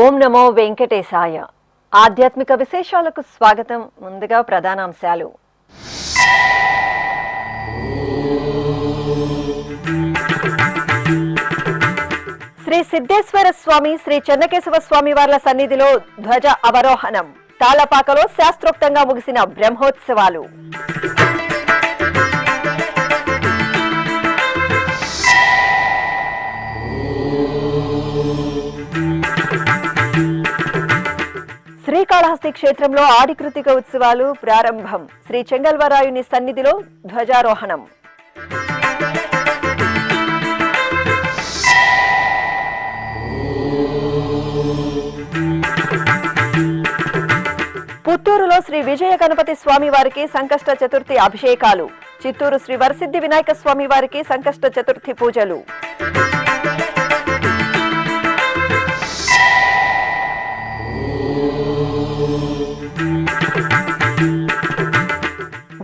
ఓం నమో వెంకటేశాయ. ఆధ్యాత్మిక విశేషాలకు స్వాగతం. ముందుగా ప్రధానాంశాలు. శ్రీ సిద్ధేశ్వర స్వామి, శ్రీ చెన్నకేశవ స్వామి వార్ల సన్నిధిలో ధ్వజ అవరోహణం. తాళ్లపాకలో శాస్త్రోక్తంగా ముగిసిన బ్రహ్మోత్సవాలు. శ్రీకాళహస్తి క్షేత్రంలో ఆడికృతిక ఉత్సవాలు ప్రారంభం. శ్రీ చెంగల్వరాయుని సన్నిధిలో ధ్వజారోహణం. పుత్తూరులో శ్రీ విజయ గణపతి స్వామి వారికి సంకష్ట చతుర్థి అభిషేకాలు. చిత్తూరు శ్రీ వరసిద్ధి వినాయక స్వామి వారికి సంకష్ట చతుర్థి పూజలు.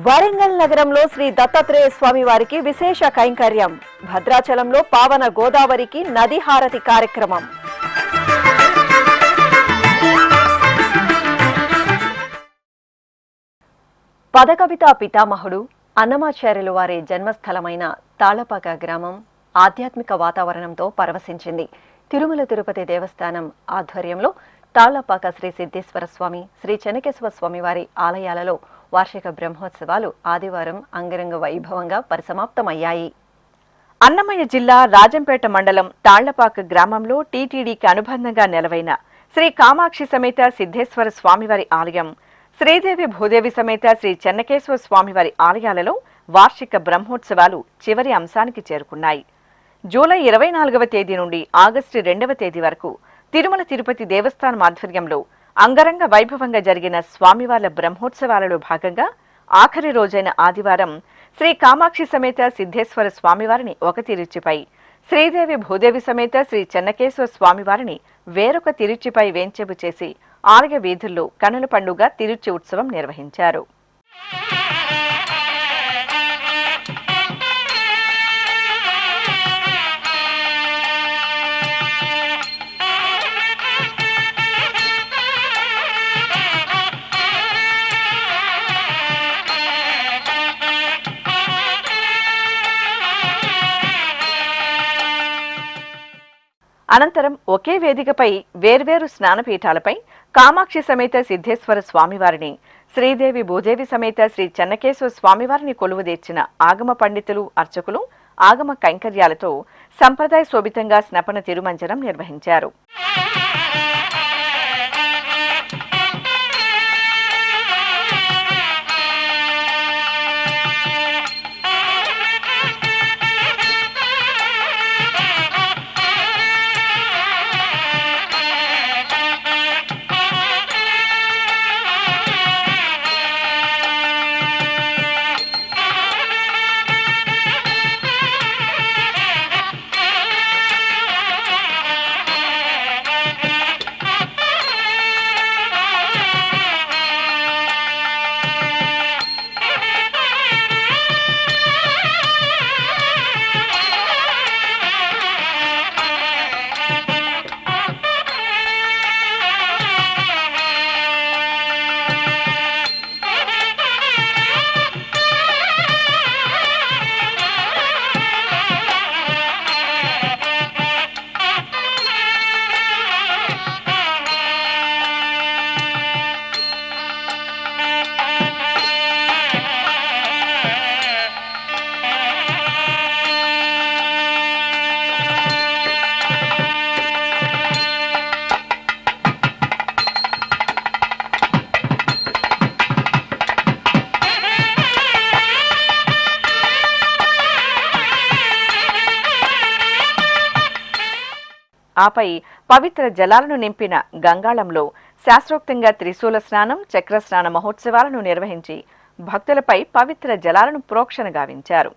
వరంగల్ నగరంలో శ్రీ దత్తాత్రేయ స్వామి వారికి విశేష కైంకర్యం. భద్రాచలంలో పావన గోదావరికి నది హారతి కార్యక్రమం. పదకవితా పితామహుడు అన్నమాచార్యులు వారి జన్మస్థలమైన తాళ్లపాక గ్రామం ఆధ్యాత్మిక వాతావరణంతో పరవశించింది. తిరుమల తిరుపతి దేవస్థానం ఆధ్వర్యంలో తాళ్లపాక శ్రీ సిద్ధేశ్వర స్వామి, శ్రీ చెన్నకేశవ స్వామి వారి ఆలయాలలో వార్షిక బ్రహ్మోత్సవాలు ఆదివారం అంగరంగ వైభవంగా పరిసమాప్తమయ్యాయి. అన్నమయ్య జిల్లా రాజంపేట మండలం తాళ్లపాక గ్రామంలో టీటీడీకి అనుబంధంగా నెలవైన శ్రీ కామాక్షి సమేత సిద్ధేశ్వర స్వామివారి ఆలయం, శ్రీదేవి భూదేవి సమేత శ్రీ చెన్నకేశవ స్వామివారి ఆలయాలలో వార్షిక బ్రహ్మోత్సవాలు చివరి అంశానికి చేరుకున్నాయి. జూలై 24వ తేదీ నుండి ఆగస్టు 2వ తేదీ వరకు తిరుమల తిరుపతి దేవస్థానం ఆధ్వర్యంలో అంగరంగ వైభవంగా జరిగిన స్వామివార్ల బ్రహ్మోత్సవాలలో భాగంగా ఆఖరి రోజైన ఆదివారం శ్రీ కామాక్షి సమేత సిద్ధేశ్వర స్వామివారిని ఒక తిరుచిపై, శ్రీదేవి భూదేవి సమేత శ్రీ చెన్నకేశవ స్వామివారిని వేరొక తిరుచిపై వేంచేపు చేసి ఆలయ వీధుల్లో కనుల పండుగ తిరుచి ఉత్సవం నిర్వహించారు. అనంతరం ఒకే వేదికపై వేర్వేరు స్నానపీఠాలపై కామాక్షి సమేత సిద్ధేశ్వర స్వామివారిని, శ్రీదేవి భూదేవి సమేత శ్రీ చెన్నకేశవ స్వామివారిని కొలువుదీర్చిన ఆగమ పండితులు, అర్చకులు ఆగమ కైంకర్యాలతో సంప్రదాయ శోభితంగా స్నపన తిరుమంజనం నిర్వహించారు. ఆపై పవిత్ర జలాలను నింపిన గంగాళంలో శాస్త్రోక్తంగా త్రిశూల స్నానం, చక్ర స్నాన మహోత్సవాలను నిర్వహించి భక్తులపై పవిత్ర జలాలను ప్రోక్షణ గావించారు.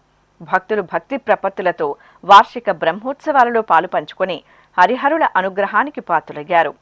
భక్తులు భక్తి ప్రపత్తులతో వార్షిక బ్రహ్మోత్సవాలలో పాలు పంచుకొని హరిహరుల అనుగ్రహానికి పాత్రులయ్యారు.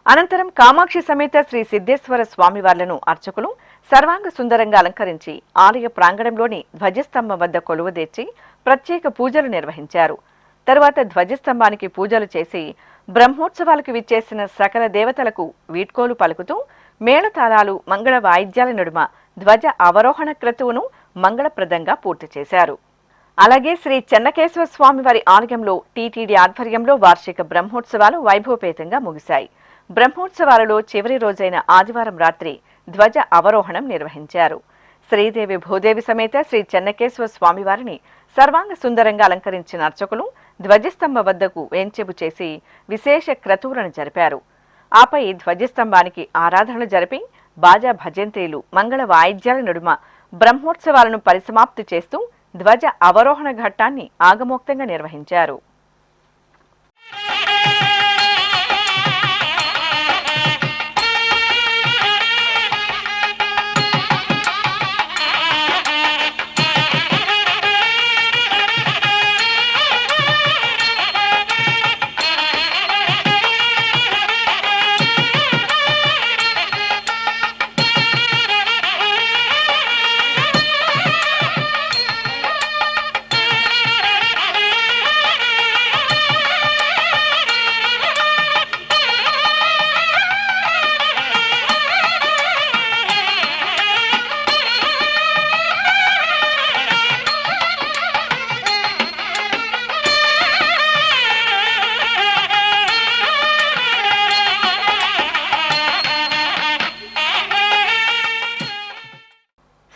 అనంతరం కామాక్షి సమేత శ్రీ సిద్ధేశ్వర స్వామివార్లను అర్చకులు సర్వాంగ సుందరంగా అలంకరించి ఆలయ ప్రాంగణంలోని ధ్వజస్తంభం వద్ద కొలువుదీర్చి ప్రత్యేక పూజలు నిర్వహించారు. తరువాత ధ్వజస్తంభానికి పూజలు చేసి బ్రహ్మోత్సవాలకు విచ్చేసిన సకల దేవతలకు వీడ్కోలు పలుకుతూ మేళతాళాలు, మంగళ వాయిద్యాల నడుమ ధ్వజ అవరోహణ క్రతువును మంగళప్రదంగా పూర్తి చేశారు. అలాగే శ్రీ చెన్నకేశవ స్వామివారి ఆలయంలో టీటీడీ ఆధ్వర్యంలో వార్షిక బ్రహ్మోత్సవాలు వైభవపేతంగా ముగిశాయి. బ్రహ్మోత్సవాలలో చివరి రోజైన ఆదివారం రాత్రి ధ్వజ అవరోహణం నిర్వహించారు. శ్రీదేవి భూదేవి సమేత శ్రీ చెన్నకేశవ స్వామివారిని సర్వాంగ సుందరంగా అలంకరించిన అర్చకులు ధ్వజస్తంభ వద్దకు వేంచెబు చేసి విశేష క్రతువులను జరిపారు. ఆపై ధ్వజస్తంభానికి ఆరాధనలు జరిపి బాజా భజంత్రీలు, మంగళ వాయిద్యాల నడుమ బ్రహ్మోత్సవాలను పరిసమాప్తి చేస్తూ ధ్వజ అవరోహణ ఘట్టాన్ని ఆగమోక్తంగా నిర్వహించారు.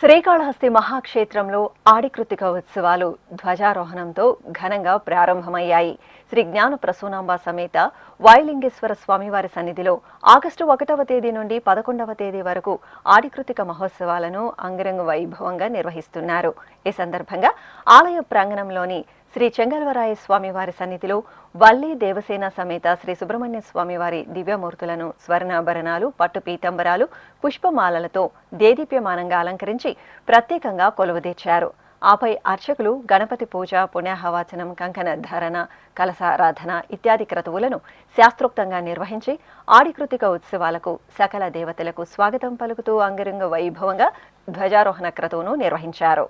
శ్రీకాళహస్తి మహాక్షేత్రంలో ఆడికృతిక ఉత్సవాలు ధ్వజారోహణంతో ఘనంగా ప్రారంభమయ్యాయి. శ్రీ జ్ఞాన ప్రసూనాంబ సమేత వాయులింగేశ్వర స్వామివారి సన్నిధిలో ఆగస్టు 1వ తేదీ నుండి 11వ తేదీ వరకు ఆడికృతిక మహోత్సవాలను అంగరంగ వైభవంగా నిర్వహిస్తున్నారు. ఈ సందర్భంగా ఆలయ ప్రాంగణంలోని శ్రీ చెంగల్వరాయ స్వామివారి సన్నిధిలో వల్లి దేవసేన సమేత శ్రీ సుబ్రహ్మణ్య స్వామివారి దివ్యమూర్తులను స్వర్ణాభరణాలు, పట్టు పీతంబరాలు, పుష్పమాలలతో దేదీప్యమానంగా అలంకరించి ప్రత్యేకంగా కొలువుదీర్చారు. ఆపై అర్చకులు గణపతి పూజ, పుణ్యాహవాచనం, కంకణ ధారణ, కలశారాధన ఇత్యాది క్రతువులను శాస్త్రోక్తంగా నిర్వహించి ఆడికృతిక ఉత్సవాలకు సకల దేవతలకు స్వాగతం పలుకుతూ అంగరంగ వైభవంగా ధ్వజారోహణ క్రతువును నిర్వహించారు.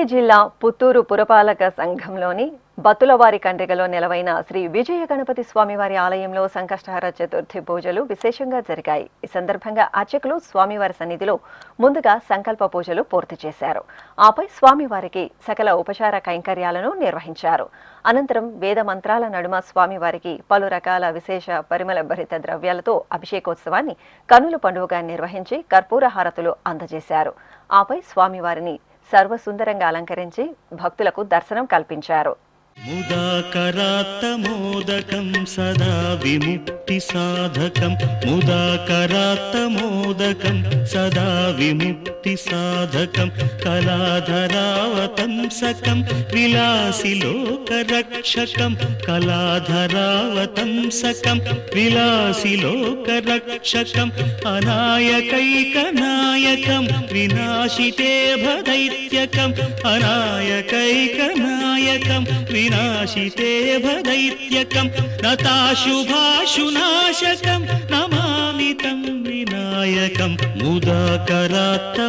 రంగారెడ్డి జిల్లా పుత్తూరు పురపాలక సంఘంలోని బత్తులవారి కండ్రిగలో నెలవైన శ్రీ విజయ గణపతి స్వామివారి ఆలయంలో సంకష్టహర చతుర్థి పూజలు విశేషంగా జరిగాయి. ఈ సందర్భంగా అర్చకులు స్వామివారి సన్నిధిలో ముందుగా సంకల్ప పూజలు పూర్తి చేశారు. ఆపై స్వామివారికి సకల ఉపచార కైంకర్యాలను నిర్వహించారు. అనంతరం వేద మంత్రాల నడుమ స్వామివారికి పలు రకాల విశేష పరిమళ భరిత ద్రవ్యాలతో అభిషేకోత్సవాన్ని కన్నుల పండుగగా నిర్వహించి కర్పూర హారతులు అందజేశారు. ఆపై స్వామివారిని సర్వసుందరంగా అలంకరించి భక్తులకు దర్శనం కల్పించారు. ముదాకరాత్తమోదకం సదా విముక్తి సాధకం ముదాకరాత్తమోదకం సదా విముక్తి సాధకం కళాధరావతంసకం విలాసి లోకరక్షకం కళాధరావతంసకం విలాసి లోకరక్షకం అనాయకైకనాయకం వినాశితే భదైత్యకం అనాయకైకనాయకం వినాశితే భదైత్యకం నతాశుభాశునాశకం నమామి తం వినాయకం ముదాకరాత్తమోదకం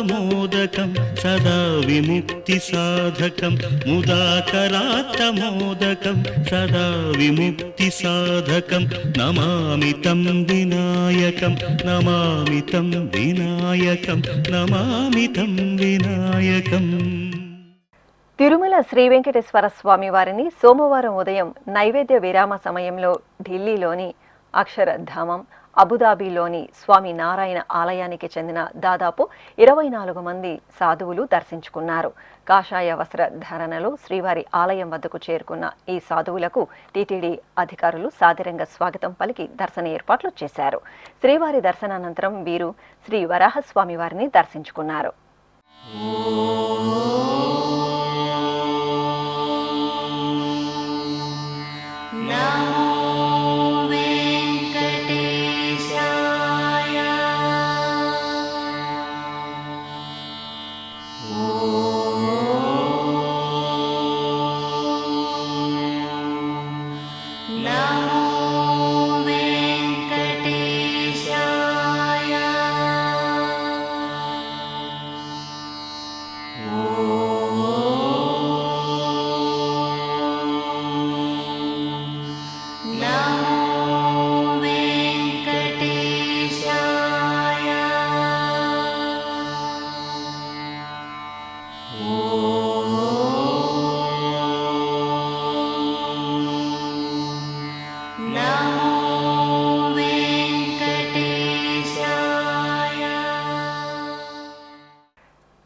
సదా విముక్తి సాధకం ముదాకరాత్తమోదకం సదా విముక్తి సాధకం నమామి తం వినాయకం నమామి తం వినాయకం నమామి తం వినాయకం. తిరుమల శ్రీ వెంకటేశ్వర స్వామి వారిని సోమవారం ఉదయం నైవేద్య విరామ సమయంలో ఢిల్లీలోని అక్షరధామం, అబుదాబిలోని స్వామి నారాయణ ఆలయానికి చెందిన దాదాపు 24 మంది సాధువులు దర్శించుకున్నారు. కాషాయ వస్త్ర ధారణలో శ్రీవారి ఆలయం వద్దకు చేరుకున్న ఈ సాధువులకు టీటీడీ అధికారులు సాదరంగా స్వాగతం పలికి దర్శన ఏర్పాట్లు చేశారు. శ్రీవారి దర్శనానంతరం వీరు శ్రీ వరాహస్వామి వారిని దర్శించుకున్నారు.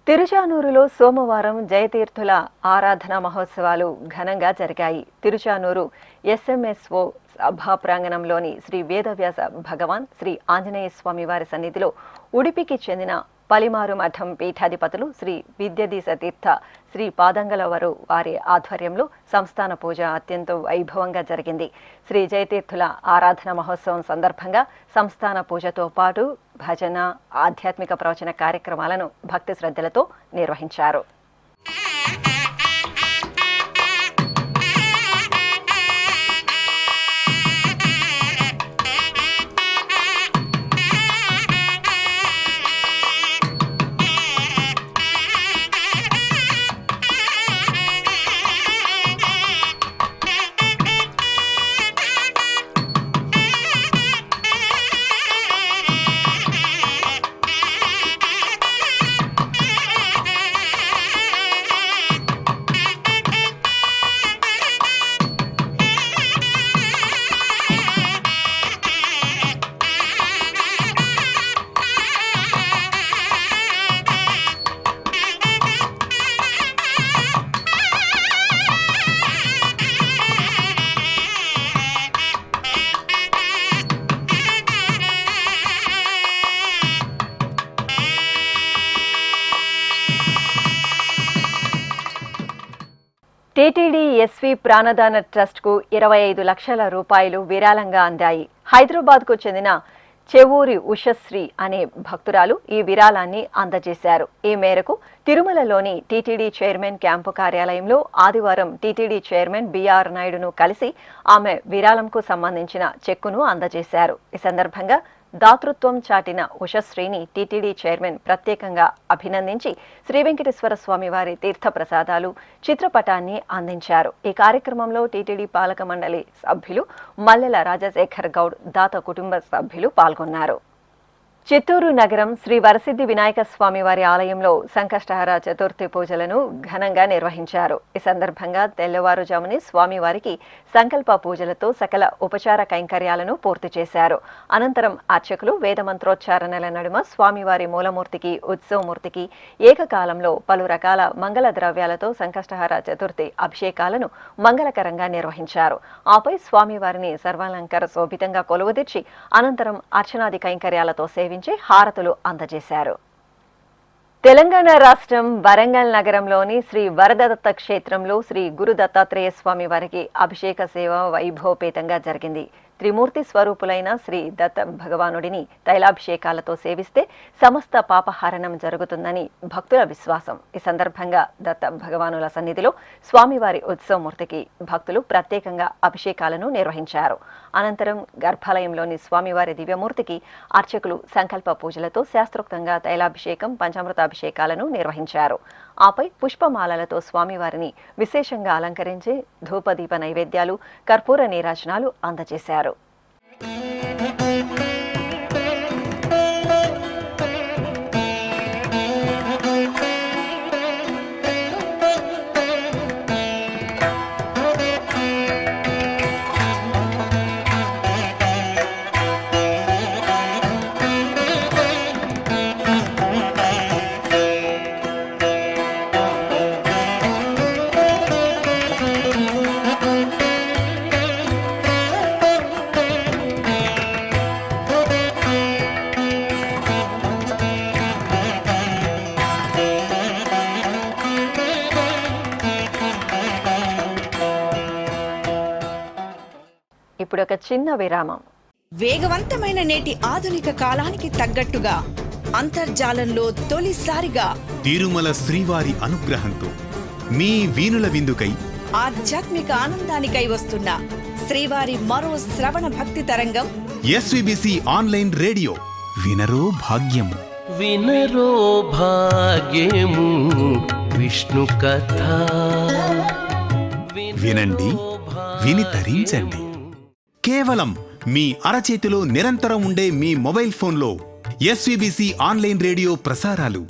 తిరుచానూరులో సోమవారం జయతీర్థుల ఆరాధన మహోత్సవాలు ఘనంగా జరిగాయి. తిరుచానూరు ఎస్ఎంఎస్ఓ సభా ప్రాంగణంలోని శ్రీ వేదవ్యాస భగవాన్ శ్రీ ఆంజనేయ స్వామి వారి సన్నిధిలో ఉడిపికి చెందిన పలిమారు మఠం పీఠాధిపతులు శ్రీ విద్యధీశ తీర్థ శ్రీ పాదంగలవరు వారి ఆధ్వర్యంలో సంస్థాన పూజ అత్యంత వైభవంగా జరిగింది. శ్రీ జయతీర్థుల ఆరాధన మహోత్సవం సందర్భంగా సంస్థాన పూజతో పాటు భజన, ఆధ్యాత్మిక ప్రవచన కార్యక్రమాలను భక్తి శ్రద్ధలతో నిర్వహించారు. టీటీడీ ఎస్వి ప్రాణదాన ట్రస్ట్కు 25 లక్షల రూపాయలు విరాళంగా అందాయి. హైదరాబాద్కు చెందిన చెవూరి ఉషశ్రీ అనే భక్తురాలు ఈ విరాళాన్ని అందజేశారు. ఈ మేరకు తిరుమలలోని టీటీడీ చైర్మన్ క్యాంపు కార్యాలయంలో ఆదివారం టీటీడీ చైర్మన్ బిఆర్ నాయుడును కలిసి ఆమె విరాళంకు సంబంధించిన చెక్కును అందజేశారు. ఈ సందర్భంగా దాతృత్వం చాటిన ఉషశ్రీని టీటీడీ చైర్మన్ ప్రత్యేకంగా అభినందించి శ్రీ వెంకటేశ్వర స్వామి వారి తీర్థప్రసాదాలు చిత్రపటాన్ని అందించారు. ఈ కార్యక్రమంలో టీటీడీ పాలక మండలి సభ్యులు మల్లెల రాజశేఖర్ గౌడ్, దాత కుటుంబ సభ్యులు పాల్గొన్నారు. చిత్తూరు నగరం శ్రీ వరసిద్ధి వినాయక స్వామి వారి ఆలయంలో సంకష్టహర చతుర్థి పూజలను ఘనంగా నిర్వహించారు. ఈ సందర్భంగా తెల్లవారుజామునే స్వామివారికి సంకల్ప పూజలతో సకల ఉపచార కైంకర్యాలను పూర్తి చేశారు. అనంతరం అర్చకులు వేద మంత్రోచ్చారణల నడుమ స్వామివారి మూలమూర్తికి, ఉత్సవమూర్తికి ఏకకాలంలో పలు రకాల మంగళ ద్రవ్యాలతో సంకష్టహర చతుర్థి అభిషేకాలను మంగళకరంగా నిర్వహించారు. ఆపై స్వామివారిని సర్వాలంకార శోభితంగా కొలువుదీర్చి అనంతరం అర్చనాది కైంకర్యాలతో సేవించి హారతులు అందజేశారు. తెలంగాణ రాష్ట్రం వరంగల్ నగరంలోని శ్రీ వరదదత్త క్షేత్రంలో శ్రీ గురు దత్తాత్రేయ స్వామి వారికి అభిషేక సేవ వైభవపేతంగా జరిగింది. త్రిమూర్తి స్వరూపులైన శ్రీ దత్త భగవానుడిని తైలాభిషేకాలతో సేవిస్తే సమస్త పాపహరణం జరుగుతుందని భక్తుల విశ్వాసం. ఈ సందర్భంగా దత్త భగవానుల సన్నిధిలో స్వామివారి ఉత్సవమూర్తికి భక్తులు ప్రత్యేకంగా అభిషేకాలను నిర్వహించారు. అనంతరం గర్భాలయంలోని స్వామివారి దివ్యమూర్తికి అర్చకులు సంకల్ప పూజలతో శాస్త్రోక్తంగా తైలాభిషేకం, పంచామృతాభిషేకాలను నిర్వహించారు. ఆపై పుష్పమాలలతో స్వామివారిని విశేషంగా అలంకరించి ధూపదీప నైవేద్యాలు, కర్పూర నీరాజనాలు అందజేశారు. ఇప్పుడు ఒక చిన్న విరామం. వేగవంతమైన నేటి ఆధునిక కాలానికి తగ్గట్టుగా అంతర్జాలంలో తొలిసారిగా తిరుమల శ్రీవారి అనుగ్రహంతో మీ వీణుల విందుకై ఆధ్యాత్మిక ఆనందానికై వస్తున్న శ్రీవారి మరో శ్రవణ భక్తి తరంగం ఎస్విబిసి ఆన్లైన్ రేడియో వినరో భాగ్యము. వినరో భాగ్యము విష్ణు కథ. వినండి, విని తరించండి. కేవలం మీ అరచేతిలో నిరంతరం ఉండే మీ మొబైల్ ఫోన్లో ఎస్విబిసి ఆన్లైన్ రేడియో ప్రసారాలు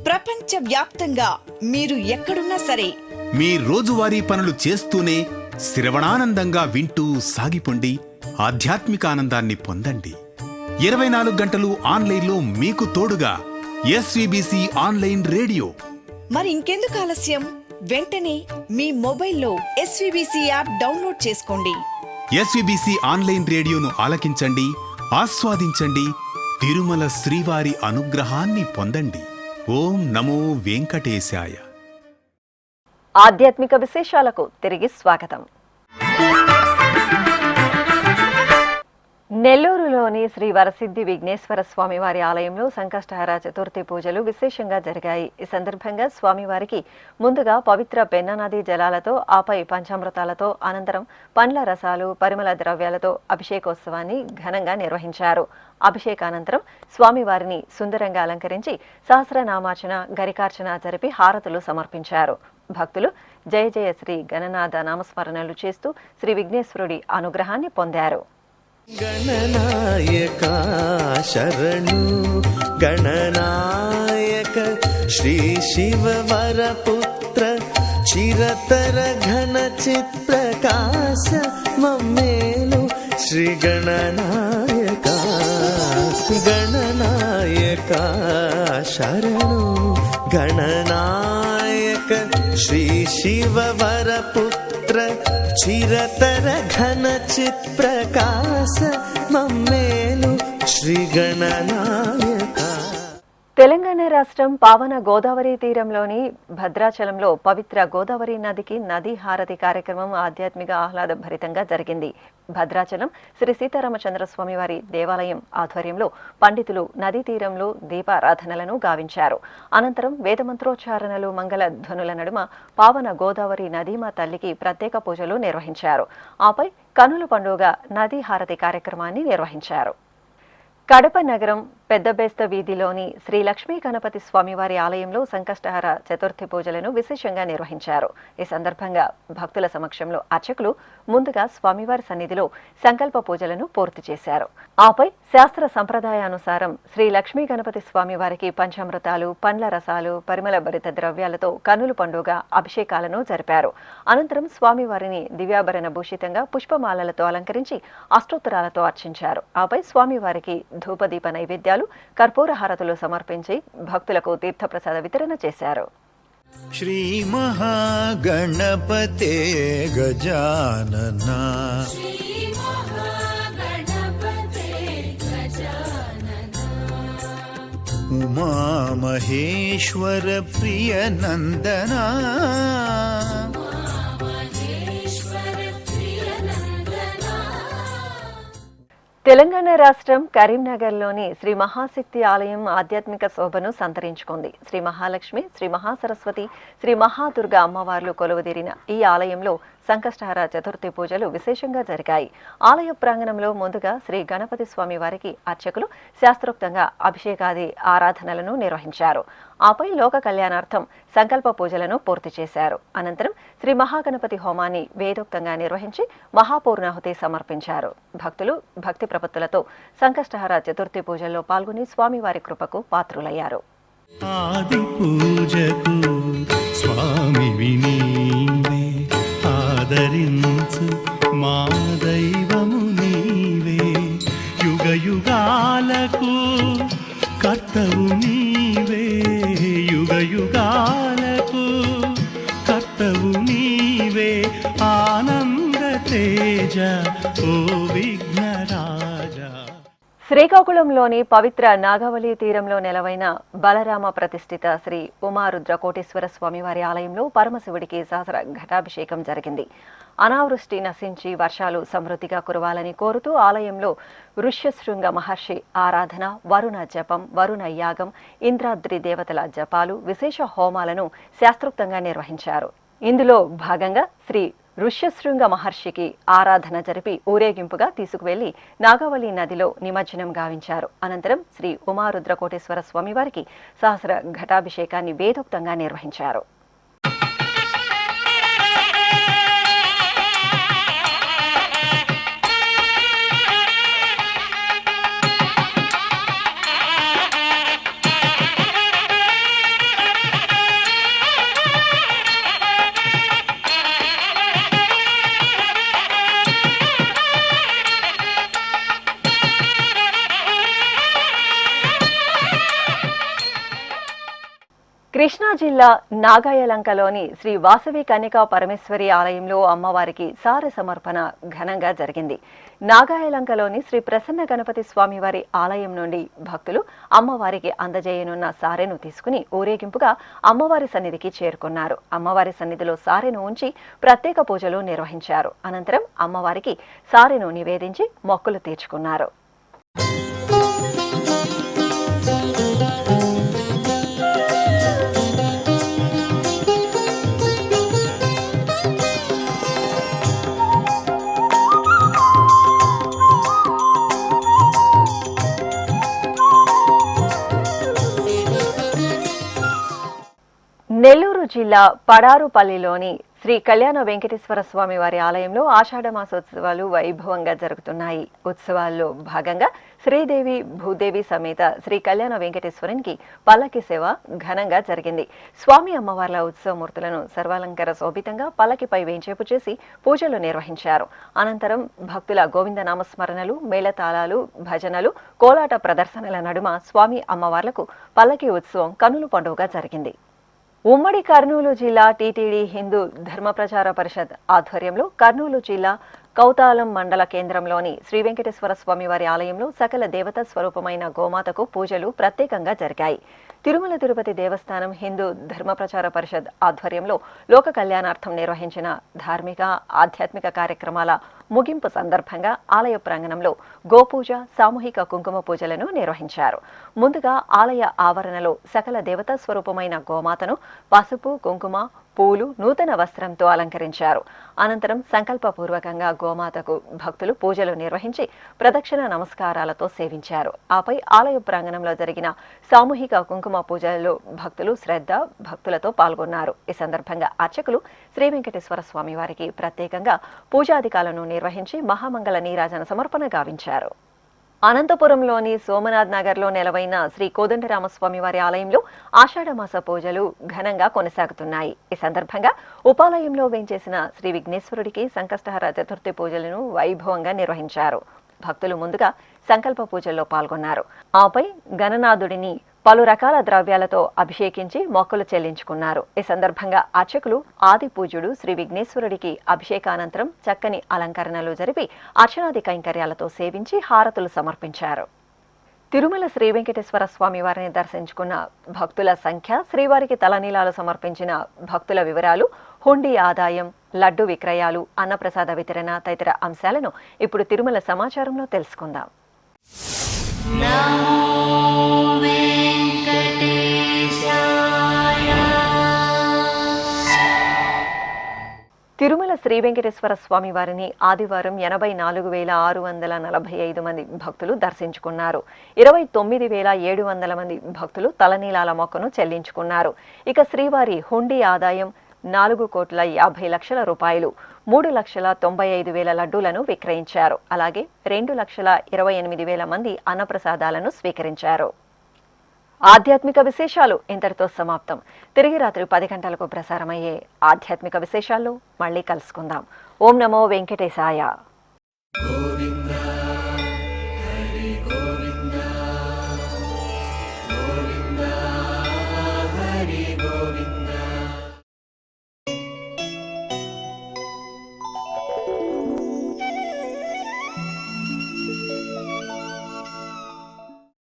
ప్రపంచ వ్యాప్తంగా మీరు ఎక్కడున్నా సరే మీ రోజువారీ పనులు చేస్తూనే శ్రవణానందంగా వింటూ సాగిపోండి, ఆధ్యాత్మిక ఆనందాన్ని పొందండి. 24 గంటలు ఆన్లైన్లో మీకు తోడుగా ఎస్విబిసి ఆన్లైన్ రేడియో. మరి ఇంకెందుకు ఆలస్యం? వెంటనే మీ మొబైల్లో ఎస్విబిసి యాప్ డౌన్లోడ్ చేసుకోండి. ఎస్విబిసి ఆన్లైన్ రేడియోను ఆలకించండి, ఆస్వాదించండి, తిరుమల శ్రీవారి అనుగ్రహాన్ని పొందండి. ఓం నమో వెంకటేశాయ. ఆధ్యాత్మిక విశేషాలకు తిరిగి స్వాగతం. నెల్లూరులోని శ్రీ వరసిద్ధి విఘ్నేశ్వర స్వామివారి ఆలయంలో సంకష్టహర చతుర్థి పూజలు విశేషంగా జరిగాయి. ఈ సందర్భంగా స్వామివారికి ముందుగా పవిత్ర పెన్నా నది జలాలతో, ఆపై పంచామృతాలతో, అనంతరం పండ్ల రసాలు, పరిమళ ద్రవ్యాలతో అభిషేకోత్సవాన్ని ఘనంగా నిర్వహించారు. అభిషేకానంతరం స్వామివారిని సుందరంగా అలంకరించి సహస్రనామార్చన, గరికార్చన జరిపి హారతులు సమర్పించారు. భక్తులు జయ జయ శ్రీ గణనాథ నామస్మరణలు చేస్తూ శ్రీ విఘ్నేశ్వరుడి అనుగ్రహాన్ని పొందారు. గణనాయక శరణు గణనాయక శ్రీ శివ వరపుత్ర చిరతర ఘన చిత్రకాశ మమ్మేలు శ్రీ గణనాయక. గణనాయక శరణు గణనాయక శ్రీ శివ వరపుత్ర చిరతర ఘన చిత్రకాశ మమ్మేలు శ్రీ గణనాయక. తెలంగాణ రాష్ట్రం పావన గోదావరి తీరంలోని భద్రాచలంలో పవిత్ర గోదావరి నదికి నదీ హారతి కార్యక్రమం ఆధ్యాత్మిక ఆహ్లాదభరితంగా జరిగింది. భద్రాచలం శ్రీ సీతారామచంద్ర స్వామివారి దేవాలయం ఆధ్వర్యంలో పండితులు నదీ తీరంలో దీపారాధనలను గావించారు. అనంతరం వేదమంత్రోచ్చారణలు, మంగళ ధ్వనుల నడుమ పావన గోదావరి నదీమా తల్లికి ప్రత్యేక పూజలు నిర్వహించారు. ఆపై కనుల పండుగ నదీ హారతి కార్యక్రమాన్ని నిర్వహించారు. కడప నగరం పెద్దబేస్త వీధిలోని శ్రీ లక్ష్మీ గణపతి స్వామివారి ఆలయంలో సంకష్టహర చతుర్థి పూజలను విశేషంగా నిర్వహించారు. ఈ సందర్భంగా భక్తుల సమక్షంలో అర్చకులు ముందుగా స్వామివారి సన్నిధిలో సంకల్ప పూజలను పూర్తి చేశారు. ఆపై శాస్త్ర సంప్రదాయానుసారం శ్రీ లక్ష్మీ గణపతి స్వామివారికి పంచామృతాలు, పండ్ల రసాలు, పరిమళ భరిత ద్రవ్యాలతో కన్నుల పండుగ అభిషేకాలను జరిపారు. అనంతరం స్వామివారిని దివ్యాభరణ భూషితంగా పుష్పమాలలతో అలంకరించి అష్టోత్తరాలతో అర్చించారు. ఆపై స్వామివారికి ధూపదీప నైవేద్యాలు, కర్పూర హారతులు సమర్పించి భక్తులకు తీర్థప్రసాద వితరణ చేశారు. శ్రీ మహాగణపతే గజానన ఉమా మహేశ్వర ప్రియ నందనా తెలంగాణ రాష్ట్రం కరీంనగర్లోని శ్రీ మహాశక్తి ఆలయం ఆధ్యాత్మిక శోభను సంతరించుకుంది. శ్రీ మహాలక్ష్మి, శ్రీ మహాసరస్వతి, శ్రీ మహాదుర్గ అమ్మవార్లు కొలువుదీరిన ఈ ఆలయంలో సంకష్టహర చతుర్థి పూజలు విశేషంగా జరిగాయి. ఆలయ ప్రాంగణంలో ముందుగా శ్రీ గణపతి స్వామి వారికి అర్చకులు శాస్త్రోక్తంగా అభిషేకాది ఆరాధనలను నిర్వహించారు. ఆపై లోక కళ్యాణార్థం సంకల్ప పూజలను పూర్తి చేశారు. అనంతరం శ్రీ మహాగణపతి హోమాన్ని వేదోక్తంగా నిర్వహించి మహాపూర్ణాహుతి సమర్పించారు. భక్తులు భక్తి ప్రపత్తులతో సంకష్టహర చతుర్థి పూజల్లో పాల్గొని స్వామివారి కృపకు పాత్రులయ్యారు. ఆది పూజకు స్వామివి నీవే, ఆదరించు మా దైవము నీవే, యుగ యుగాలకు కర్తవు నీవే, యుగ యుగాలకు కర్తవు నీవే, ఆనంద తేజ ఓ విఘ్నరాజా. శ్రీకాకుళంలోని పవిత్ర నాగావళి తీరంలో నెలవైన బలరామ ప్రతిష్ఠిత శ్రీ ఉమారుద్ర కోటేశ్వర స్వామివారి ఆలయంలో పరమశివుడికి సహస్ర ఘటాభిషేకం జరిగింది. అనావృష్టి నశించి వర్షాలు సమృద్ధిగా కురవాలని కోరుతూ ఆలయంలో ఋష్యశృంగ మహర్షి ఆరాధన, వరుణ జపం, వరుణ యాగం, ఇంద్రాద్రి దేవతల జపాలు, విశేష హోమాలను శాస్త్రోక్తంగా నిర్వహించారు. ఇందులో భాగంగా శ్రీ ఋష్యశృంగ మహర్షికి ఆరాధన జరిపి ఊరేగింపుగా తీసుకువెళ్లి నాగావళి నదిలో నిమజ్జనం గావించారు. అనంతరం శ్రీ ఉమారుద్ర కోటేశ్వర స్వామివారికి సహస్ర ఘటాభిషేకాన్ని వేదోక్తంగా నిర్వహించారు. కృష్ణా జిల్లా నాగాయలంకలోని శ్రీ వాసవి కన్యకా పరమేశ్వరి ఆలయంలో అమ్మవారికి సారె సమర్పణ ఘనంగా జరిగింది. నాగాయలంకలోని శ్రీ ప్రసన్న గణపతి స్వామివారి ఆలయం నుండి భక్తులు అమ్మవారికి అందజేయనున్న సారెను తీసుకుని ఊరేగింపుగా అమ్మవారి సన్నిధికి చేరుకున్నారు. అమ్మవారి సన్నిధిలో సారెను ఉంచి ప్రత్యేక పూజలు నిర్వహించారు. అనంతరం అమ్మవారికి సారెను నివేదించి మొక్కులు తీర్చుకున్నారు. నెల్లూరు జిల్లా పడారుపల్లిలోని శ్రీ కళ్యాణ వెంకటేశ్వర స్వామి వారి ఆలయంలో ఆషాఢ మాసోత్సవాలు వైభవంగా జరుగుతున్నాయి. ఉత్సవాల్లో భాగంగా శ్రీదేవి భూదేవి సమేత శ్రీ కళ్యాణ వెంకటేశ్వరునికి పల్లకి సేవ ఘనంగా జరిగింది. స్వామి అమ్మవార్ల ఉత్సవమూర్తులను సర్వాలంకార శోభితంగా పల్లకిపై వేంచేపు చేసి పూజలు నిర్వహించారు. అనంతరం భక్తుల గోవింద నామస్మరణలు, మేళతాళాలు, భజనలు, కోలాట ప్రదర్శనల నడుమ స్వామి అమ్మవార్లకు పల్లకి ఉత్సవం కన్నుల పండుగగా జరిగింది. ఉమ్మడి కర్నూలు జిల్లా టీటీడీ హిందూ ధర్మ ప్రచార పరిషత్ ఆధ్వర్యంలో కర్నూలు జిల్లా కౌతాలం మండల కేంద్రంలోని శ్రీ వెంకటేశ్వర స్వామివారి ఆలయంలో సకల దేవతా స్వరూపమైన గోమాతకు పూజలు ప్రత్యేకంగా జరిగాయి. తిరుమల తిరుపతి దేవస్థానం హిందూ ధర్మ ప్రచార పరిషత్ ఆధ్వర్యంలో లోక కళ్యాణార్థం నిర్వహించిన ధార్మిక ఆధ్యాత్మిక కార్యక్రమాల ముగింపు సందర్భంగా ఆలయ ప్రాంగణంలో గోపూజ, సామూహిక కుంకుమ పూజలను నిర్వహించారు. ముందుగా ఆలయ ఆవరణలో సకల దేవతా స్వరూపమైన గోమాతను పసుపు, కుంకుమ, పూలు, నూతన వస్త్రంతో అలంకరించారు. అనంతరం సంకల్పపూర్వకంగా గోమాతకు భక్తులు పూజలు నిర్వహించి ప్రదక్షిణ నమస్కారాలతో సేవించారు. ఆపై ఆలయ ప్రాంగణంలో జరిగిన సామూహిక కుంకుమ పూజలలో భక్తులు శ్రద్ధ భక్తులతో పాల్గొన్నారు. ఈ సందర్భంగా అర్చకులు శ్రీ వెంకటేశ్వర స్వామి వారికి ప్రత్యేకంగా పూజాధికాలను నిర్వహించి మహామంగళ నీరాజన సమర్పణ గావించారు. అనంతపురంలోని సోమనాథ్ నగర్లో నెలవైన శ్రీ కోదండరామస్వామి వారి ఆలయంలో ఆషాఢమాస పూజలు ఘనంగా కొనసాగుతున్నాయి. ఈ సందర్భంగా ఉపాలయంలో వేంచేసిన శ్రీ విఘ్నేశ్వరుడికి సంకష్టహర చతుర్థి పూజలను వైభవంగా నిర్వహించారు. భక్తులు ముందుగా సంకల్ప పూజల్లో పాల్గొన్నారు. ఆపై గణనాథుడిని పలు రకాల ద్రవ్యాలతో అభిషేకించి మొక్కులు చెల్లించుకున్నారు. ఈ సందర్భంగా అర్చకులు ఆది పూజ్యుడు శ్రీ విఘ్నేశ్వరుడికి అభిషేకానంతరం చక్కని అలంకరణలు జరిపి అర్చనాది కైంకర్యాలతో సేవించి హారతులు సమర్పించారు. తిరుమల శ్రీ వెంకటేశ్వర స్వామి వారిని దర్శించుకున్న భక్తుల సంఖ్య, శ్రీవారికి తలనీలాలు సమర్పించిన భక్తుల వివరాలు, హుండీ ఆదాయం, లడ్డు విక్రయాలు, అన్నప్రసాద వితరణ తదితర అంశాలను ఇప్పుడు తిరుమల సమాచారంలో తెలుసుకుందాం. తిరుమల శ్రీ వెంకటేశ్వర స్వామి వారిని ఆదివారం 84,645 మంది భక్తులు దర్శించుకున్నారు. 29,700 మంది భక్తులు తలనీలాల మొక్కను చెల్లించుకున్నారు. ఇక శ్రీవారి హుండీ ఆదాయం 4,50,00,000 రూపాయలు. 3,95,000 లడ్డూలను విక్రయించారు. అలాగే 2,28,000 మంది అన్నప్రసాదాలను స్వీకరించారు. ఆధ్యాత్మిక విశేషాలు ఇంతటితో సమాప్తం. తిరిగి రాత్రి 10 గంటలకు ప్రసారమయ్యే ఆధ్యాత్మిక విశేషాల్లో మళ్ళీ కలుసుకుందాం. ఓం నమో వెంకటేశాయ.